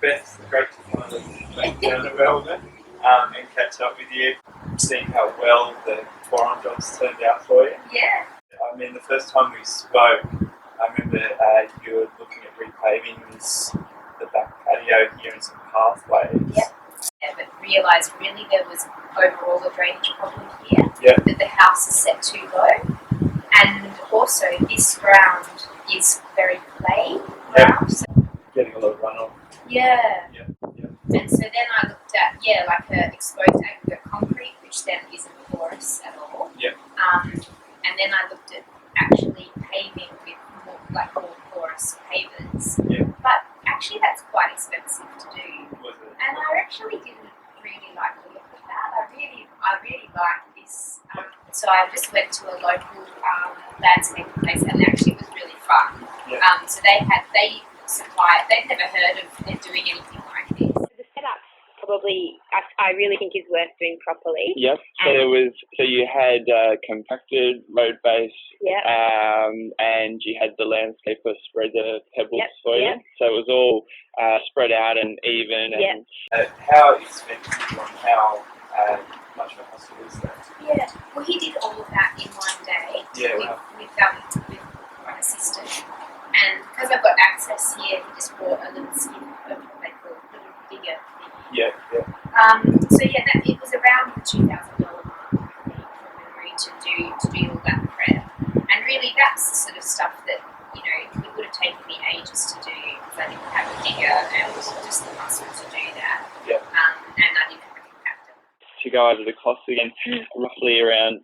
Beth, great to finally make down to Melbourne and catch up with you, seeing how well the PourOn jobs turned out for you. Yeah. I mean, the first time we spoke, I remember you were looking at repaving the back patio here and some pathways. Yep. Yeah, but realised really there was overall a drainage problem here. Yep. That the house is set too low, and also this ground is very clay ground. Yep. So Getting a lot of runoff. yeah. Yep. And so then I looked at like a exposed aggregate concrete, which then isn't porous at all. Yep. And then I looked at actually paving with more porous pavers. Yep. But actually that's quite expensive to do. Was it? And I actually didn't really like the look of that. I really like this. So I just went to a local landscape place, and actually it was really fun. Yep. So they'd never heard of them doing anything like this. The setup probably I really think is worth doing properly. Yep. So you had compacted road base. Yep. And you had the landscaper spread the pebbles Yep. for you. Yep. So it was all spread out and even. Yep. And How expensive and how much of a hassle is that? Yeah, well, he did all of that in one day Yeah, with my assistant. And because I've got access here, he just brought a little skip of what they call a little digger thing. Yeah. So yeah, it was around the $2,000 mark, I think, from memory, to do all that prep. And really, that's the sort of stuff that it would have taken me ages to do because I didn't have a digger and it was just the muscle to do that. Yeah. And I didn't have a compactor. to go over the cost again, roughly around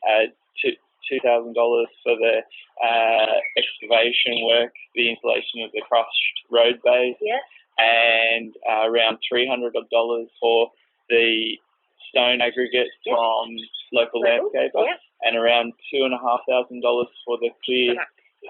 $2,000 for the excavation work, the installation of the crushed road base, Yeah. and around $300 for the stone aggregate from local landscaper, and around $2,500 for the clear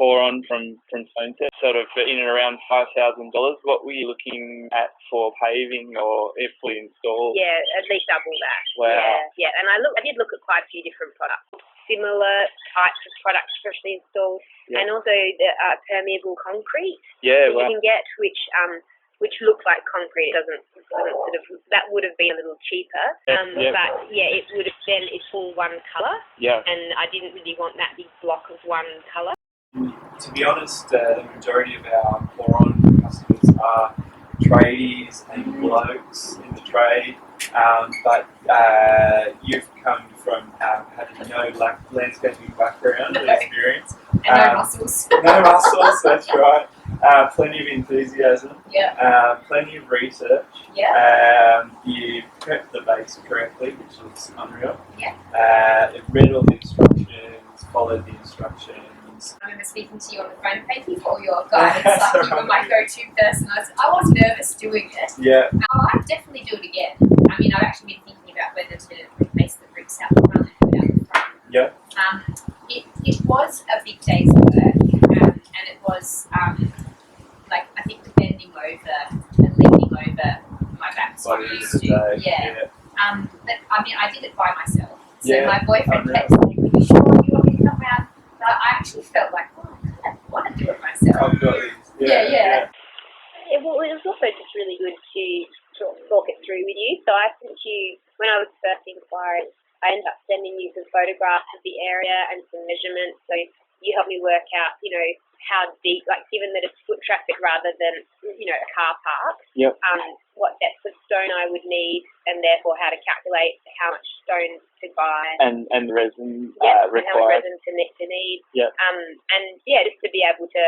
PourOn from StoneSet, sort of in and around $5,000. What were you looking at for paving or if fully installed? Yeah, at least double that. Wow. Yeah. And I did look at quite a few different products, similar types of products freshly installed, and also the permeable concrete Yeah, that you can get, which looks like concrete. It doesn't sort of, that would have been a little cheaper. But yeah, it would have then, it's all one colour. Yeah. And I didn't really want that big block of one colour. To be honest, the majority of our PourOn customers are tradies and blokes in the trade, but you've come from having no landscaping background or experience. And no muscles. No muscles, that's right. Plenty of enthusiasm. Yeah. Plenty of research. Yeah. You prepped the base correctly, which is unreal. Yeah. Read all the instructions, followed the instructions. I remember speaking to you on the phone. Thank you for all your guidance. Like, you were my go-to person. I was nervous doing it. Yeah. I'd definitely do it again. I mean, I've actually been thinking about whether to replace the bricks out the front and put out the front. Yeah. It was a big day's work, and it was like I think bending over and leaning over my back. So I used to. Yeah. But I mean, I did it by myself. So my boyfriend kept saying, "Are you sure you want me to come around?" But I actually felt like, I kind of want to do it myself. I've got these. Yeah. Well, it was also just really good to sort of talk it through with you. So I sent you, when I was first inquiring, I ended up sending you some photographs of the area and some measurements. So you helped me work out, how deep, like given that it's foot traffic rather than, a car park, what depth of stone I would need, and therefore how to calculate how much stone to buy. And the resin and required. how much resin to need. Yeah. Just to be able to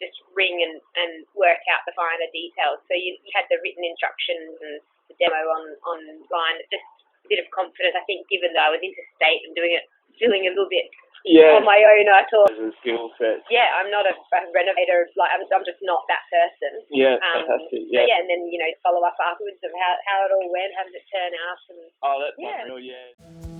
just ring and work out the finer details. So you had the written instructions and the demo online. Just a bit of confidence, I think, given that I was interstate and feeling a little bit on my own, I thought. As a skill set. Yeah, I'm not a renovator. Like I'm just not that person. Yeah, fantastic. Yeah. And then follow up afterwards of how it all went, how did it turn out, and oh, that's unreal. Yeah.